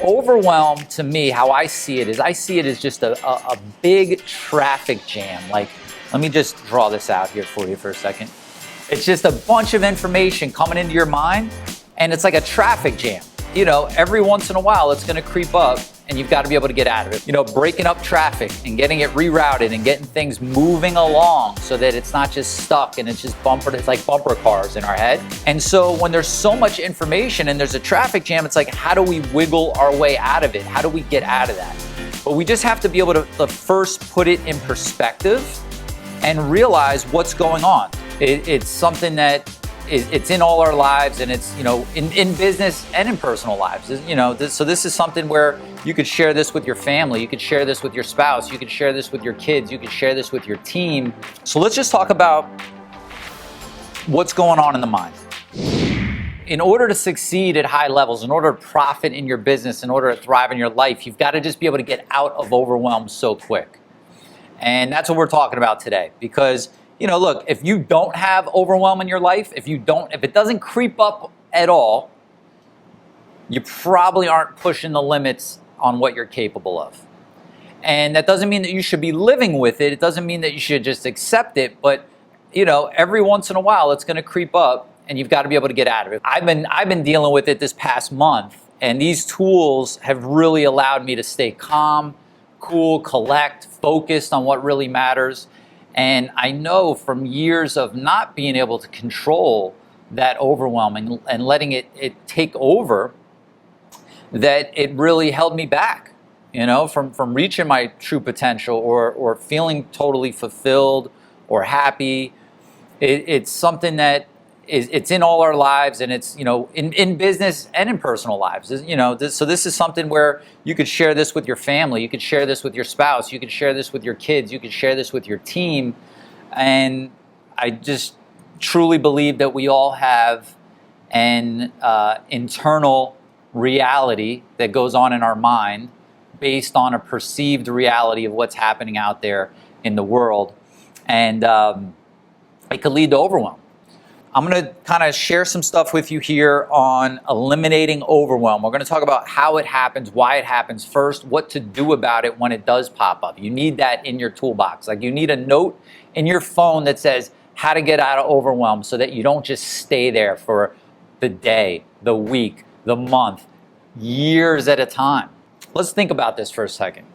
Overwhelm, to me, how I see it is I see it as just a big traffic jam. Like, let me just draw this out here for you for a second. It's just a bunch of information coming into your mind, and it's like a traffic jam. You know, every once in a while it's going to creep up, and you've got to be able to get out of it. You know, breaking up traffic and getting it rerouted and getting things moving along so that it's not just stuck and it's just it's like bumper cars in our head. And so when there's so much information and there's a traffic jam, it's like, how do we wiggle our way out of it? How do we get out of that? But we just have to be able to first put it in perspective and realize what's going on. It's something that it's in all our lives, and it's, you know, in business and in personal lives. You know, so this is something where you could share this with your family, you could share this with your spouse, you could share this with your kids, you could share this with your team. So let's just talk about what's going on in the mind. In order to succeed at high levels, in order to profit in your business, in order to thrive in your life, you've got to just be able to get out of overwhelm so quick. And that's what we're talking about today, because, you know, look, if you don't have overwhelm in your life, if it doesn't creep up at all, you probably aren't pushing the limits on what you're capable of. And that doesn't mean that you should be living with it. It doesn't mean that you should just accept it. But, you know, every once in a while it's going to creep up, and you've got to be able to get out of it. I've been dealing with it this past month, and these tools have really allowed me to stay calm, cool, collect, focused on what really matters. And I know from years of not being able to control that overwhelm and letting it take over, that it really held me back, you know, from reaching my true potential or feeling totally fulfilled or happy. It's something that it's in all our lives, and it's, you know, in business and in personal lives. You know, so this is something where you could share this with your family, you could share this with your spouse, you could share this with your kids, you could share this with your team. And I just truly believe that we all have an internal reality that goes on in our mind based on a perceived reality of what's happening out there in the world. And it could lead to overwhelm. I'm going to kind of share some stuff with you here on eliminating overwhelm. We're going to talk about how it happens, why it happens first, what to do about it when it does pop up. You need that in your toolbox. Like, you need a note in your phone that says how to get out of overwhelm, so that you don't just stay there for the day, the week, the month, years at a time. Let's think about this for a second.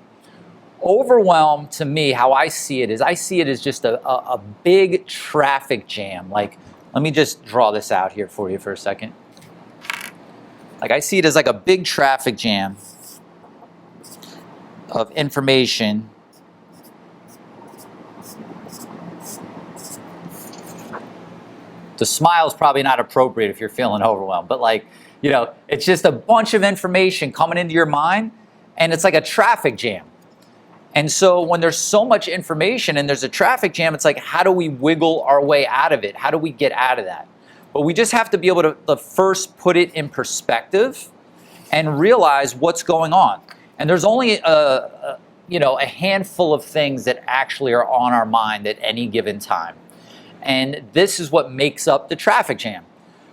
Overwhelm, to me, how I see it is I see it as just a big traffic jam. Like, let me just draw this out here for you for a second. Like, I see it as like a big traffic jam of information. The smile is probably not appropriate if you're feeling overwhelmed, but, like, you know, it's just a bunch of information coming into your mind, and it's like a traffic jam. And so when there's so much information and there's a traffic jam, it's like, how do we wiggle our way out of it? How do we get out of that? But we just have to be able to first put it in perspective and realize what's going on. And there's only a handful of things that actually are on our mind at any given time. And this is what makes up the traffic jam.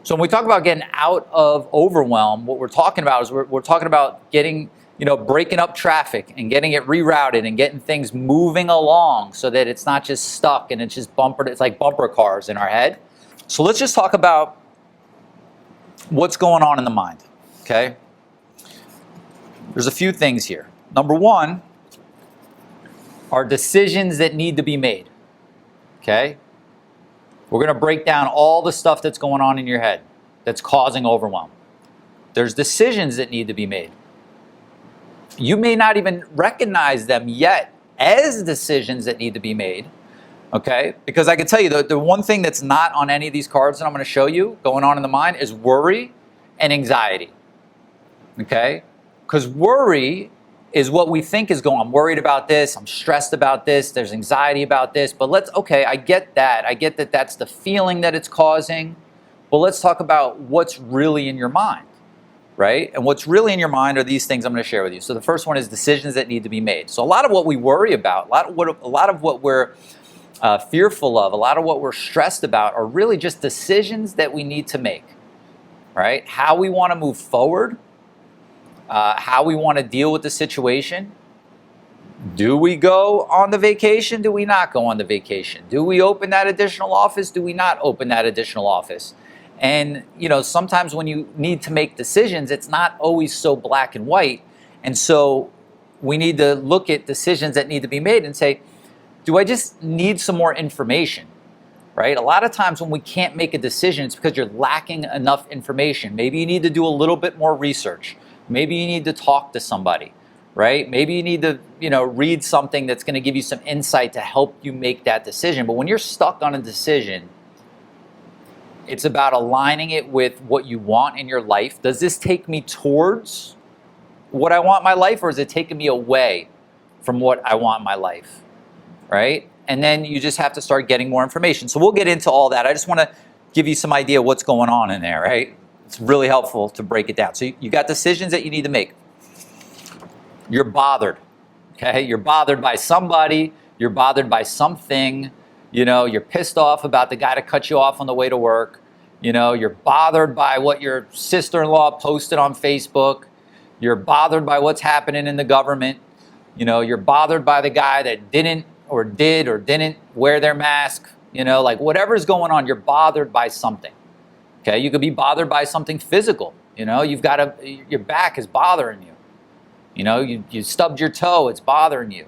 So when we talk about getting out of overwhelm, what we're talking about is we're talking about getting, breaking up traffic and getting it rerouted and getting things moving along so that it's not just stuck and it's just it's like bumper cars in our head. So let's just talk about what's going on in the mind, okay? There's a few things here. Number one are decisions that need to be made, okay? We're going to break down all the stuff that's going on in your head that's causing overwhelm. There's decisions that need to be made. You may not even recognize them yet as decisions that need to be made, okay? Because I can tell you, the one thing that's not on any of these cards that I'm going to show you going on in the mind is worry and anxiety, okay? Because worry is what we think is going on. I'm worried about this, I'm stressed about this, there's anxiety about this, but I get that. I get that that's the feeling that it's causing, but let's talk about what's really in your mind, right? And what's really in your mind are these things I'm going to share with you. So the first one is decisions that need to be made. So a lot of what we worry about, a lot of what we're fearful of, a lot of what we're stressed about are really just decisions that we need to make, right? How we want to move forward, how we want to deal with the situation. Do we go on the vacation? Do we not go on the vacation? Do we open that additional office? Do we not open that additional office? And, sometimes when you need to make decisions, it's not always so black and white. And so we need to look at decisions that need to be made and say, do I just need some more information? Right? A lot of times when we can't make a decision, it's because you're lacking enough information. Maybe you need to do a little bit more research. Maybe you need to talk to somebody, right? Maybe you need to, read something that's going to give you some insight to help you make that decision. But when you're stuck on a decision, it's about aligning it with what you want in your life. Does this take me towards what I want in my life, or is it taking me away from what I want in my life, right? And then you just have to start getting more information. So we'll get into all that. I just want to give you some idea what's going on in there, right? It's really helpful to break it down. So you got decisions that you need to make. You're bothered, okay? You're bothered by somebody. You're bothered by something. You're pissed off about the guy that cut you off on the way to work. You're bothered by what your sister-in-law posted on Facebook. You're bothered by what's happening in the government. You're bothered by the guy that didn't or didn't wear their mask. Whatever's going on, you're bothered by something. Okay, you could be bothered by something physical. Your back is bothering you. You stubbed your toe, it's bothering you.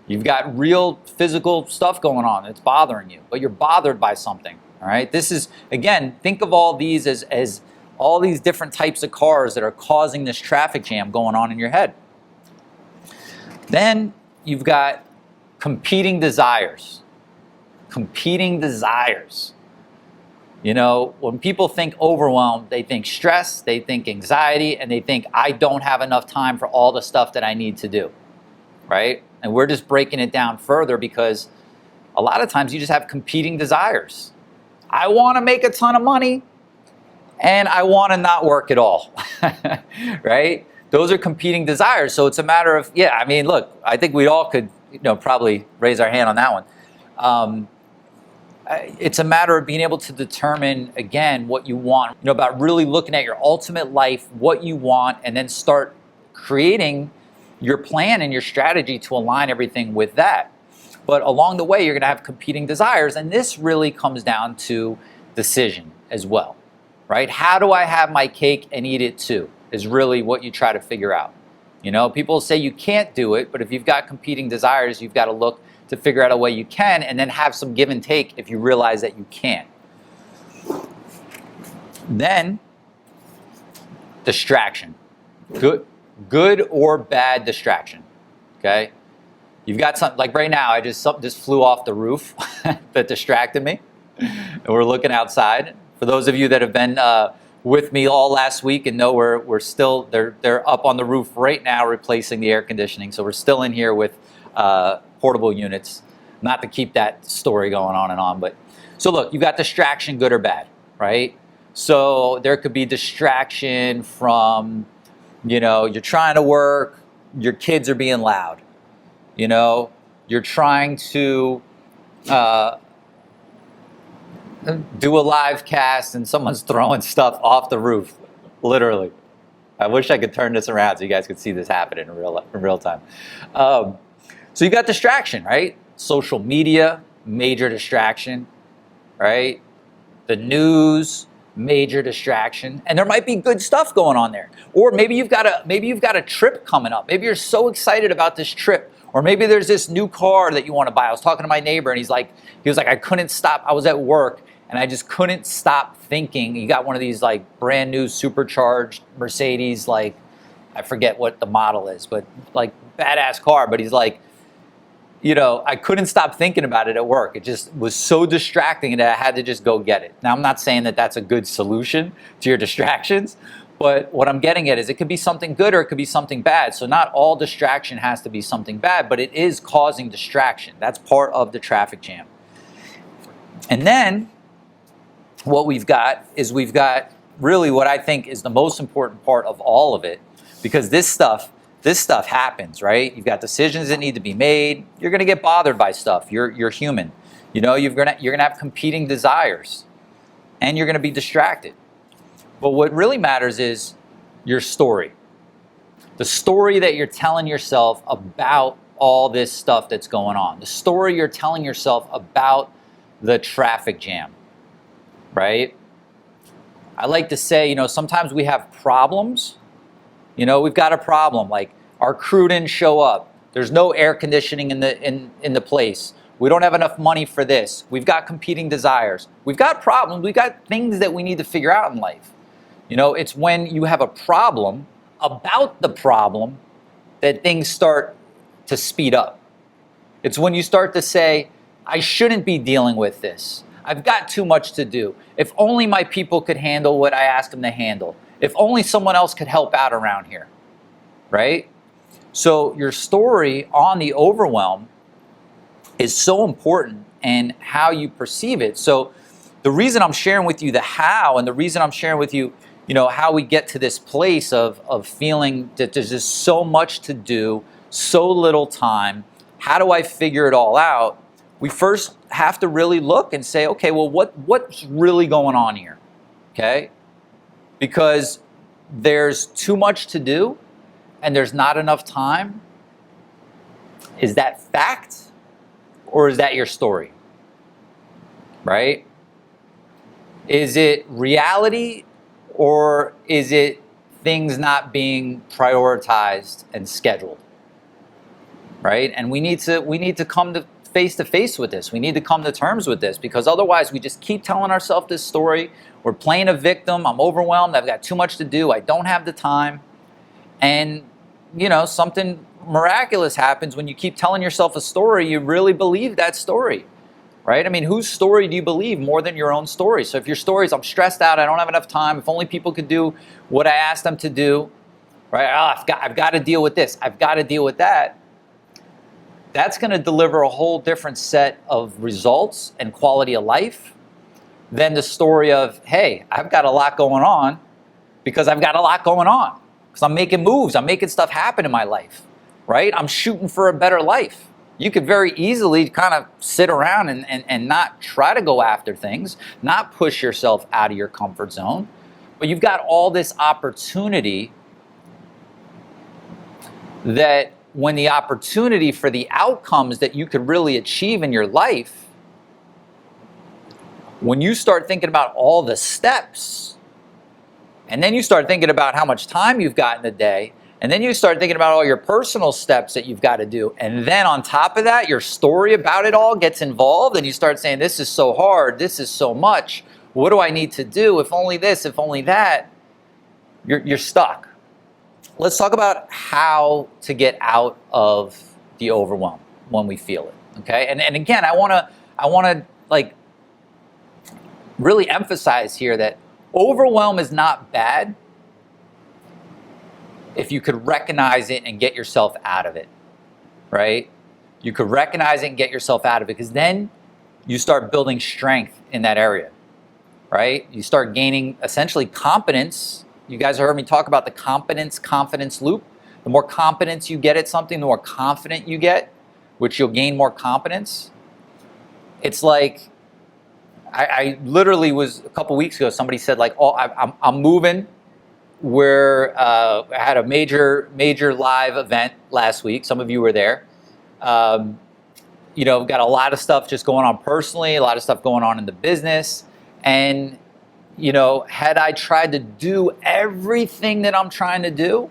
You've got real physical stuff going on, it's bothering you, but you're bothered by something, all right? This is, again, think of all these as all these different types of cars that are causing this traffic jam going on in your head. Then you've got competing desires. Competing desires. When people think overwhelm, they think stress, they think anxiety, and they think, I don't have enough time for all the stuff that I need to do, right? And we're just breaking it down further because a lot of times you just have competing desires. I want to make a ton of money, and I want to not work at all, right? Those are competing desires. So it's a matter of, look, I think we all could, probably raise our hand on that one. It's a matter of being able to determine, again, what you want, about really looking at your ultimate life, what you want, and then start creating your plan and your strategy to align everything with that. But along the way, you're going to have competing desires, and this really comes down to decision as well, right? How do I have my cake and eat it too is really what you try to figure out. People say you can't do it, but if you've got competing desires, you've got to look to figure out a way you can, and then have some give and take if you realize that you can't. Then, distraction. Good or bad distraction, okay? You've got something, like right now, something just flew off the roof that distracted me, and we're looking outside. For those of you that have been with me all last week and know we're still, they're up on the roof right now replacing the air conditioning, so we're still in here with portable units, not to keep that story going on and on. But so look, you've got distraction, good or bad, right? So there could be distraction from, you're trying to work, your kids are being loud, you're trying to do a live cast and someone's throwing stuff off the roof, literally. I wish I could turn this around so you guys could see this happening in real time. So you got distraction, right? Social media, major distraction, right? The news, major distraction. And there might be good stuff going on there. Or maybe you've got a trip coming up. Maybe you're so excited about this trip. Or maybe there's this new car that you want to buy. I was talking to my neighbor and he was like, I couldn't stop. I was at work and I just couldn't stop thinking. He got one of these like brand new supercharged Mercedes, like I forget what the model is, but like badass car. But he's like, I couldn't stop thinking about it at work. It just was so distracting that I had to just go get it. Now, I'm not saying that that's a good solution to your distractions, but what I'm getting at is it could be something good or it could be something bad. So not all distraction has to be something bad, but it is causing distraction. That's part of the traffic jam. And then what we've got really what I think is the most important part of all of it, because this stuff happens, right? You've got decisions that need to be made. You're going to get bothered by stuff. You're human. You're going to have competing desires, and you're going to be distracted. But what really matters is your story, The story that you're telling yourself about all this stuff that's going on. The story you're telling yourself about the traffic jam, right? I like to say, sometimes we have problems. We've got a problem, like our crew didn't show up. There's no air conditioning in the place. We don't have enough money for this. We've got competing desires. We've got problems. We've got things that we need to figure out in life. It's when you have a problem about the problem that things start to speed up. It's when you start to say, I shouldn't be dealing with this. I've got too much to do. If only my people could handle what I ask them to handle. If only someone else could help out around here, right? So your story on the overwhelm is so important and how you perceive it. So the reason I'm sharing with you the how, and the reason I'm sharing with you, how we get to this place of feeling that there's just so much to do, so little time. How do I figure it all out? We first have to really look and say, okay, well, what's really going on here? Okay? Because there's too much to do and there's not enough time. Is that fact or is that your story? Right? Is it reality or is it things not being prioritized and scheduled? Right? And we need to come to face with this. We need to come to terms with this, because otherwise we just keep telling ourselves this story. We're playing a victim. I'm overwhelmed. I've got too much to do. I don't have the time. And, something miraculous happens when you keep telling yourself a story. You really believe that story, right? I mean, whose story do you believe more than your own story? So if your story is, I'm stressed out, I don't have enough time, if only people could do what I asked them to do, right? I've got to deal with this. I've got to deal with that. That's going to deliver a whole different set of results and quality of life than the story of, hey, I've got a lot going on because I've got a lot going on. Because I'm making moves. I'm making stuff happen in my life, right? I'm shooting for a better life. You could very easily kind of sit around and not try to go after things, not push yourself out of your comfort zone. But you've got all this opportunity that when the opportunity for the outcomes that you could really achieve in your life, when you start thinking about all the steps, and then you start thinking about how much time you've got in the day, and then you start thinking about all your personal steps that you've got to do, and then on top of that, your story about it all gets involved, and you start saying, this is so hard, this is so much, what do I need to do, if only this, if only that, you're stuck. Let's talk about how to get out of the overwhelm when we feel it, okay? And again, I want to really emphasize here that overwhelm is not bad if you could recognize it and get yourself out of it, right? You could recognize it and get yourself out of it, because then you start building strength in that area, right? You start gaining essentially competence. You guys have heard me talk about the confidence loop. The more confidence you get at something, the more confident you get, which you'll gain more competence. It's like, I literally was, a couple weeks ago, somebody said I'm moving. I had a major live event last week. Some of you were there. Got a lot of stuff just going on personally, a lot of stuff going on in the business. And had I tried to do everything that I'm trying to do,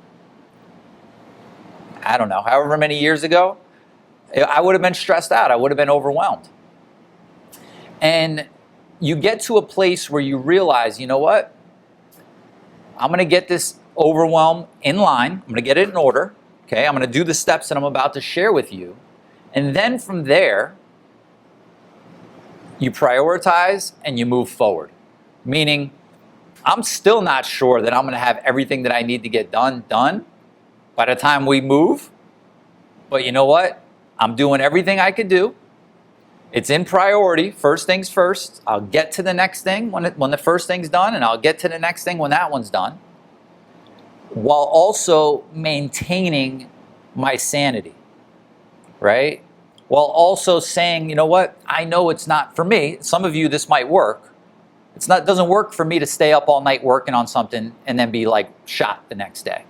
I don't know, however many years ago, I would have been stressed out. I would have been overwhelmed. And you get to a place where you realize, you know what? I'm going to get this overwhelm in line. I'm going to get it in order. Okay, I'm going to do the steps that I'm about to share with you. And then from there, you prioritize and you move forward. Meaning, I'm still not sure that I'm going to have everything that I need to get done by the time we move. But you know what? I'm doing everything I could do. It's in priority. First things first. I'll get to the next thing when the first thing's done, and I'll get to the next thing when that one's done, while also maintaining my sanity, right? While also saying, you know what? I know it's not for me. Some of you, this might work. It doesn't work for me to stay up all night working on something and then be shot the next day.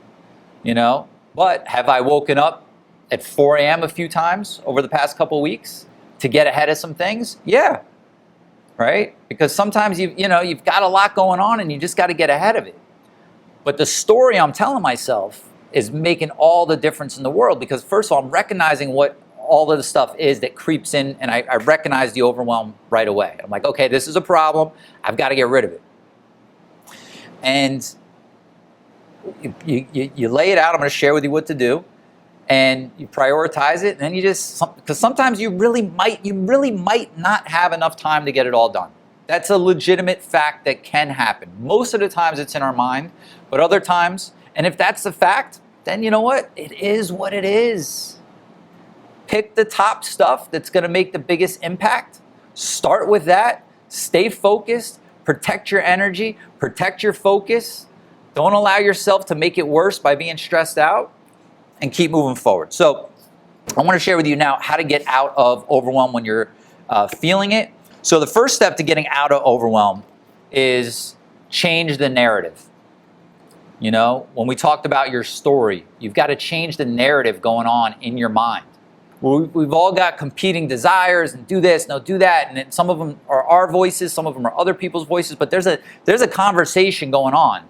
But have I woken up at 4 a.m. a few times over the past couple weeks to get ahead of some things? Yeah, right? Because sometimes you've got a lot going on and you just got to get ahead of it. But the story I'm telling myself is making all the difference in the world, because first of all, I'm recognizing what all of the stuff is that creeps in, and I recognize the overwhelm right away. I'm like, okay, this is a problem. I've got to get rid of it. And you lay it out. I'm going to share with you what to do, and you prioritize it. And then because sometimes you really might not have enough time to get it all done. That's a legitimate fact that can happen. Most of the times it's in our mind, but other times, and if that's the fact, then you know what? It is what it is. Pick the top stuff that's going to make the biggest impact. Start with that. Stay focused. Protect your energy. Protect your focus. Don't allow yourself to make it worse by being stressed out, and keep moving forward. So I want to share with you now how to get out of overwhelm when you're feeling it. So the first step to getting out of overwhelm is change the narrative. When we talked about your story, you've got to change the narrative going on in your mind. We've all got competing desires, and do this, no, do that, and some of them are our voices, some of them are other people's voices, but there's a conversation going on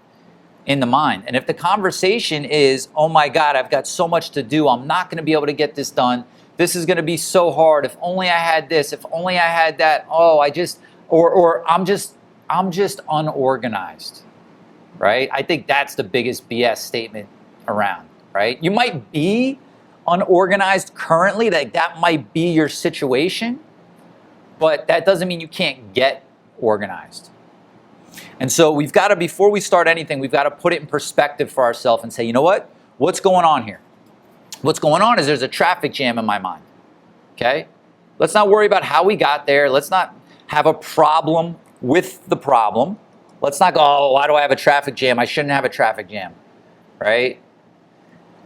in the mind. And if the conversation is, oh my God, I've got so much to do, I'm not going to be able to get this done, this is going to be so hard, if only I had this, if only I had that, I'm just unorganized, right? I think that's the biggest BS statement around, right? You might be unorganized currently, that might be your situation, but that doesn't mean you can't get organized. And so we've got to, before we start anything, we've got to put it in perspective for ourselves and say, you know what? What's going on here? What's going on is there's a traffic jam in my mind, okay? Let's not worry about how we got there. Let's not have a problem with the problem. Let's not go, oh, why do I have a traffic jam? I shouldn't have a traffic jam, right?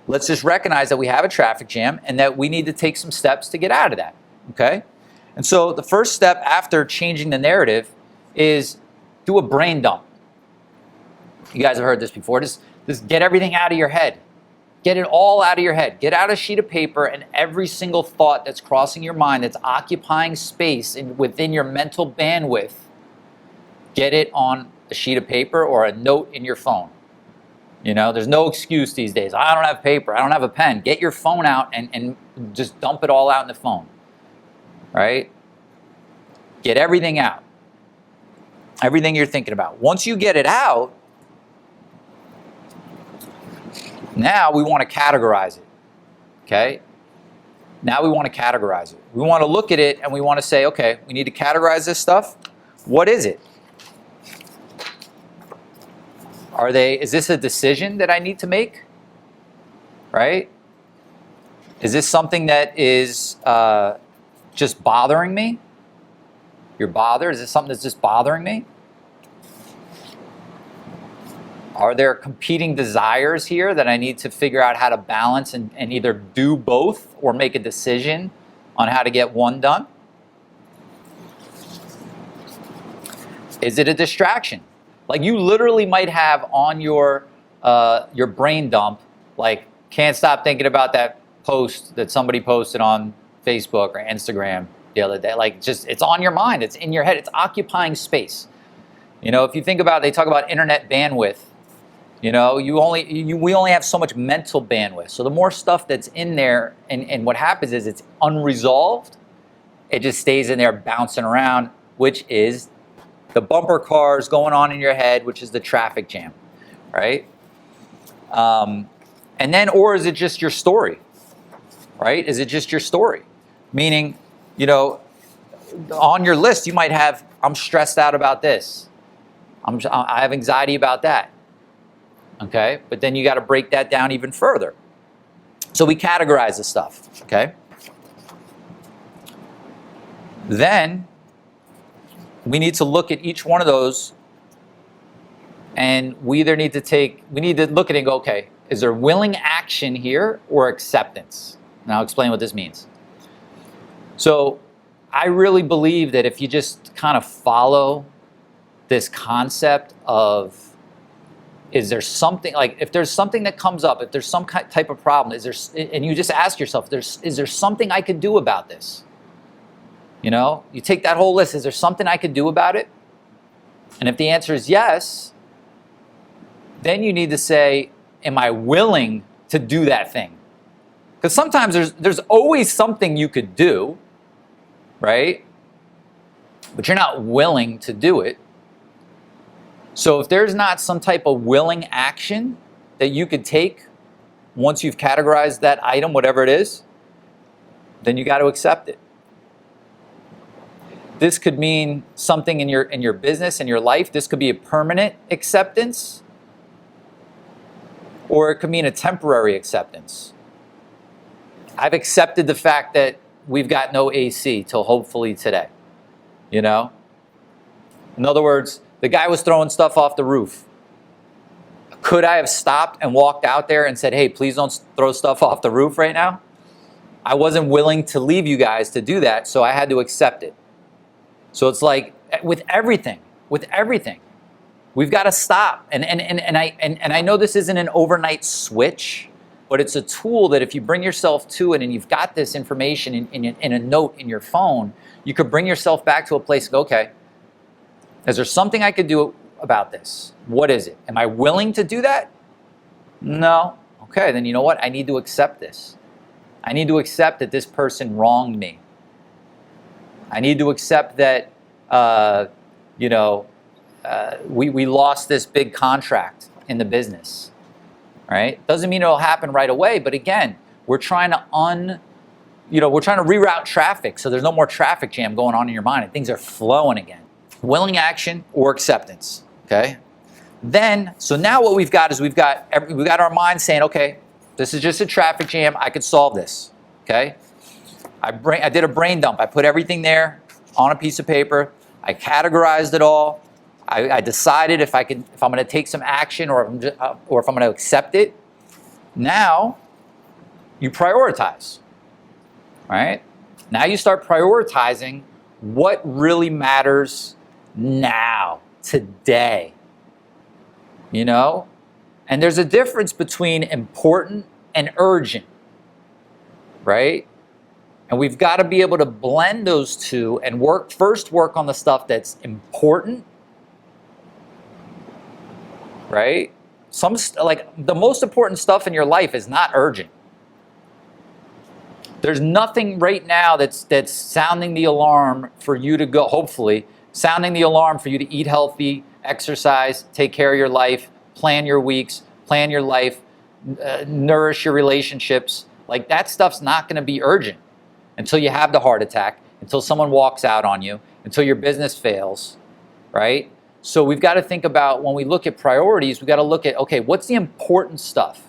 Let's just recognize that we have a traffic jam and that we need to take some steps to get out of that, okay? And so the first step after changing the narrative is do a brain dump. You guys have heard this before. Just get everything out of your head. Get it all out of your head. Get out a sheet of paper, and every single thought that's crossing your mind, that's occupying space within your mental bandwidth, get it on a sheet of paper or a note in your phone. There's no excuse these days. I don't have paper. I don't have a pen. Get your phone out and just dump it all out in the phone, right? Get everything out. Everything you're thinking about. Once you get it out, now we want to categorize it, okay? Now we want to categorize it. We want to look at it and we want to say, okay, we need to categorize this stuff. What is it? Is this a decision that I need to make? Right? Is this something that is just bothering me? You're bothered? Is this something that's just bothering me? Are there competing desires here that I need to figure out how to balance and either do both or make a decision on how to get one done? Is it a distraction? Like you literally might have on your brain dump, like can't stop thinking about that post that somebody posted on Facebook or Instagram the other day. Like it's on your mind, it's in your head, it's occupying space. If you think about, they talk about internet bandwidth. We only have so much mental bandwidth. So the more stuff that's in there, and what happens is it's unresolved, it just stays in there bouncing around, which is the bumper cars going on in your head, which is the traffic jam, right? Or is it just your story, right? Is it just your story? Meaning, on your list, you might have, I'm stressed out about this. I have anxiety about that, okay? But then you got to break that down even further. So we categorize the stuff, okay? Then we need to look at each one of those, and we need to look at it and go, okay, is there willing action here or acceptance? And I'll explain what this means. So I really believe that if you just kind of follow this concept of Is there something, like if there's something that comes up, if there's some type of problem, and you just ask yourself, is there something I could do about this? You know, you take that whole list, is there something I could do about it? And if the answer is yes, then you need to say, am I willing to do that thing? Because sometimes there's always something you could do, right? But you're not willing to do it. So if there's not some type of willing action that you could take once you've categorized that item, whatever it is, then you got to accept it. This could mean something in your business, in your life. This could be a permanent acceptance, or it could mean a temporary acceptance. I've accepted the fact that we've got no AC till hopefully today, you know? In other words, the guy was throwing stuff off the roof. Could I have stopped and walked out there and said, hey, please don't throw stuff off the roof right now? I wasn't willing to leave you guys to do that, so I had to accept it. So it's like with everything, we've got to stop. And I know this isn't an overnight switch, but it's a tool that if you bring yourself to it and you've got this information in a note in your phone, you could bring yourself back to a place and go, okay, is there something I could do about this? What is it? Am I willing to do that? No. Okay, then you know what? I need to accept this. I need to accept that this person wronged me. I need to accept that, we lost this big contract in the business, right? Doesn't mean it'll happen right away, but again, we're trying to reroute traffic so there's no more traffic jam going on in your mind and things are flowing again. Willing action or acceptance, okay? Then, so now what we've got is we've got our mind saying, okay, this is just a traffic jam. I could solve this, okay? I did a brain dump. I put everything there on a piece of paper. I categorized it all. I decided if I'm going to take some action or if I'm going to accept it. Now, you prioritize, right? Now you start prioritizing what really matters now, today, you know? And there's a difference between important and urgent, right? And we've got to be able to blend those two and work on the stuff that's important, right? The most important stuff in your life is not urgent. There's nothing right now that's sounding the alarm for you to go, hopefully, sounding the alarm for you to eat healthy, exercise, take care of your life, plan your weeks, plan your life, nourish your relationships. Like that stuff's not going to be urgent until you have the heart attack, until someone walks out on you, until your business fails, right? So we've got to think about, when we look at priorities, we've got to look at, okay, what's the important stuff?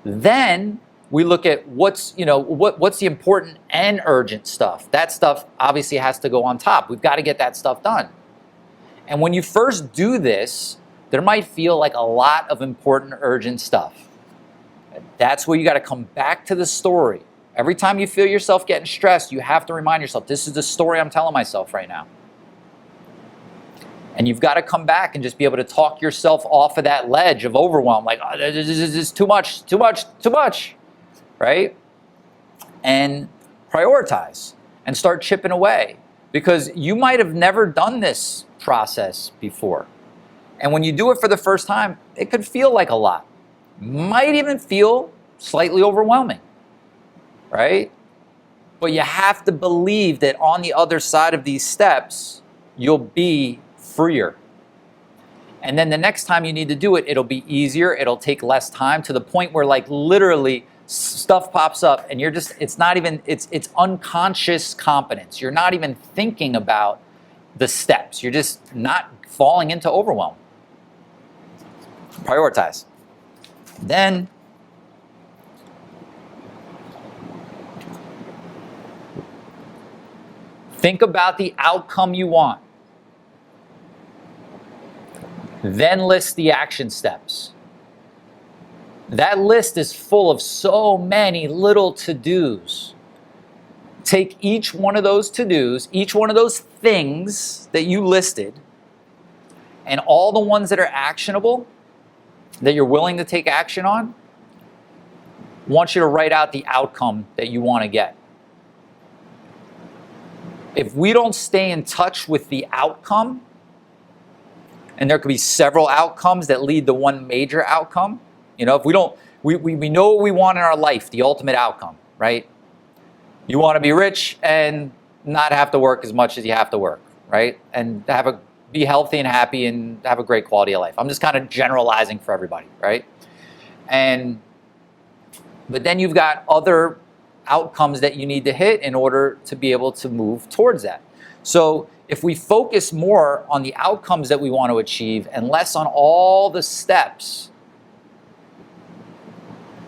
Then we look at what's the important and urgent stuff. That stuff obviously has to go on top. We've got to get that stuff done. And when you first do this, there might feel like a lot of important, urgent stuff. That's where you got to come back to the story. Every time you feel yourself getting stressed, you have to remind yourself, this is the story I'm telling myself right now. And you've got to come back and just be able to talk yourself off of that ledge of overwhelm. Like, oh, this is too much, right? And prioritize and start chipping away, because you might have never done this process before. And when you do it for the first time, it could feel like a lot. Might even feel slightly overwhelming, right? But you have to believe that on the other side of these steps, you'll be freer. And then the next time you need to do it, it'll be easier. It'll take less time, to the point where like literally stuff pops up and it's unconscious competence. You're not even thinking about the steps. You're just not falling into overwhelm. Prioritize. Then think about the outcome you want. Then list the action steps. That list is full of so many little to-dos. Take each one of those to-dos, each one of those things that you listed, and all the ones that are actionable, that you're willing to take action on, I want you to write out the outcome that you want to get. If we don't stay in touch with the outcome, and there could be several outcomes that lead to one major outcome, if we don't, we know what we want in our life, the ultimate outcome, right? You want to be rich and not have to work as much as you have to work, right? And be healthy and happy and have a great quality of life. I'm just kind of generalizing for everybody, right? But then you've got other outcomes that you need to hit in order to be able to move towards that. So if we focus more on the outcomes that we want to achieve and less on all the steps,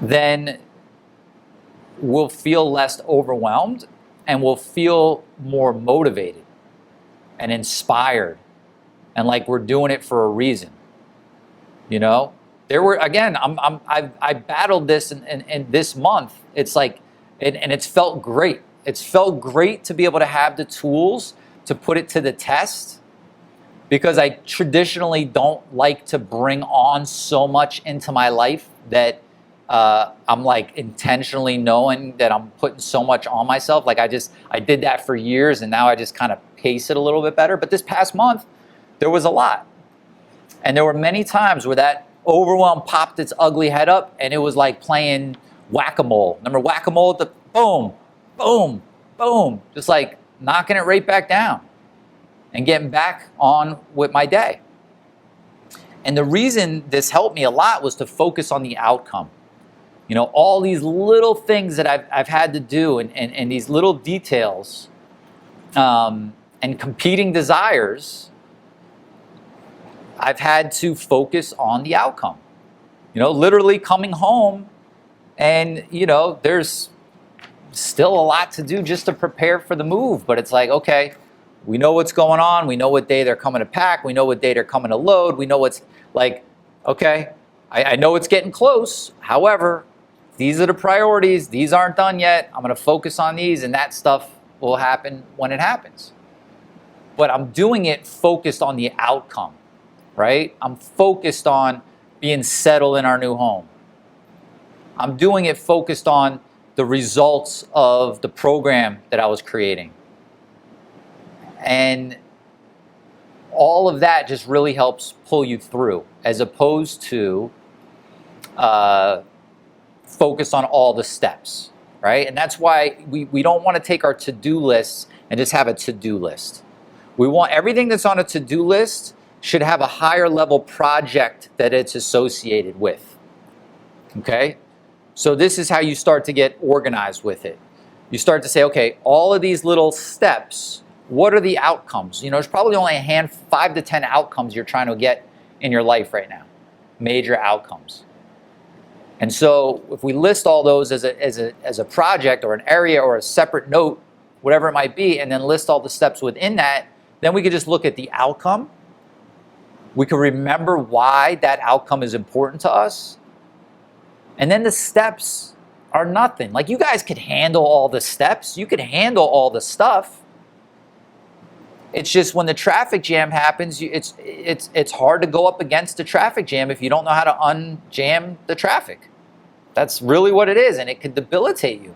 then we'll feel less overwhelmed and we'll feel more motivated and inspired and like we're doing it for a reason. There were, again, I battled this in this month. It's like, and it's felt great. It's felt great to be able to have the tools to put it to the test, because I traditionally don't like to bring on so much into my life that I'm like intentionally knowing that I'm putting so much on myself. Like I did that for years, and now I just kind of pace it a little bit better. But this past month, there was a lot. And there were many times where that overwhelm popped its ugly head up, and it was like playing whack-a-mole. Remember whack-a-mole? The boom, boom, boom, just like knocking it right back down and getting back on with my day. And the reason this helped me a lot was to focus on the outcome. All these little things that I've had to do and these little details and competing desires, I've had to focus on the outcome. Literally coming home and, there's still a lot to do just to prepare for the move. But it's like, okay, we know what's going on. We know what day they're coming to pack. We know what day they're coming to load. We know what's like, okay, I know it's getting close. However, these are the priorities. These aren't done yet. I'm going to focus on these, and that stuff will happen when it happens. But I'm doing it focused on the outcome, right? I'm focused on being settled in our new home. I'm doing it focused on the results of the program that I was creating. And all of that just really helps pull you through, as opposed to focus on all the steps, right? And that's why we don't want to take our to-do lists and just have a to-do list. We want everything that's on a to-do list should have a higher level project that it's associated with, okay? So this is how you start to get organized with it. You start to say, okay, all of these little steps, what are the outcomes? There's probably only 5 to 10 outcomes you're trying to get in your life right now, major outcomes. And so if we list all those as a project or an area or a separate note, whatever it might be, and then list all the steps within that, then we could just look at the outcome. We can remember why that outcome is important to us. And then the steps are nothing. Like, you guys could handle all the steps. You could handle all the stuff. It's just when the traffic jam happens, it's hard to go up against the traffic jam if you don't know how to unjam the traffic. That's really what it is, and it could debilitate you.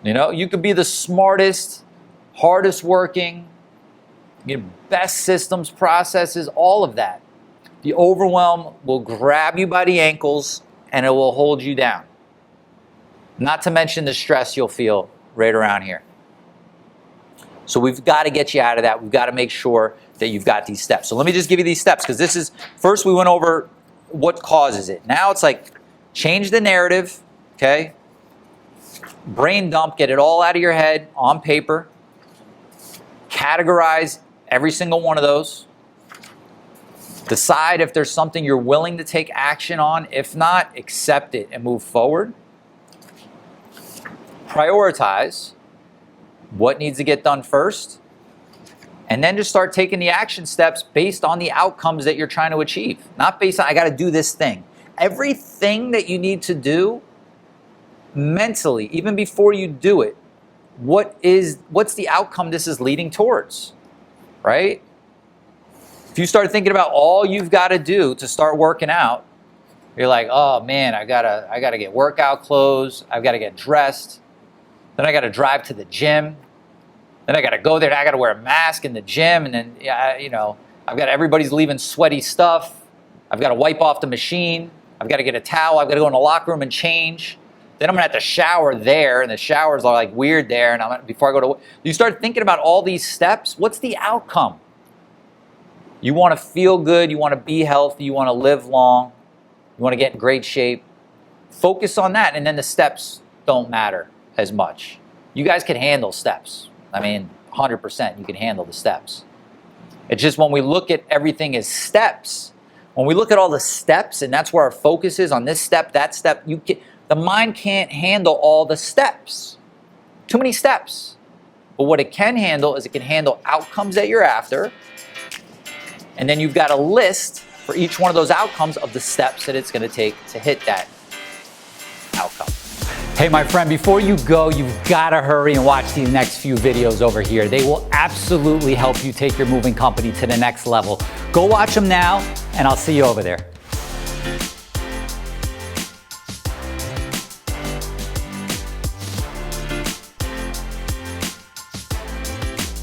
You could be the smartest, hardest working, best systems, processes, all of that. The overwhelm will grab you by the ankles and it will hold you down. Not to mention the stress you'll feel right around here. So we've got to get you out of that. We've got to make sure that you've got these steps. So let me just give you these steps, because this is, first we went over what causes it. Now it's like, change the narrative, okay? Brain dump, get it all out of your head on paper. Categorize every single one of those. Decide if there's something you're willing to take action on. If not, accept it and move forward. Prioritize what needs to get done first. And then just start taking the action steps based on the outcomes that you're trying to achieve. Not based on, I got to do this thing. Everything that you need to do mentally, even before you do it, what's the outcome this is leading towards, right? If you start thinking about all you've got to do to start working out, You're like, oh man, I gotta get workout clothes. I've got to get dressed. Then I got to drive to the gym. Then I got to go there. I got to wear a mask in the gym. And then, I've got everybody's leaving sweaty stuff. I've got to wipe off the machine. I've got to get a towel. I've got to go in the locker room and change. Then I'm gonna have to shower there, and the showers are like weird there. And before I go to, you start thinking about all these steps. What's the outcome? You want to feel good. You want to be healthy. You want to live long. You want to get in great shape. Focus on that, and then the steps don't matter as much. You guys can handle steps. I mean, 100%. You can handle the steps. It's just when we look at everything as steps. When we look at all the steps, and that's where our focus is on this step, that step, the mind can't handle all the steps. Too many steps. But what it can handle is it can handle outcomes that you're after. And then you've got a list for each one of those outcomes of the steps that it's going to take to hit that outcome. Hey, my friend, before you go, you've got to hurry and watch these next few videos over here. They will absolutely help you take your moving company to the next level. Go watch them now, and I'll see you over there.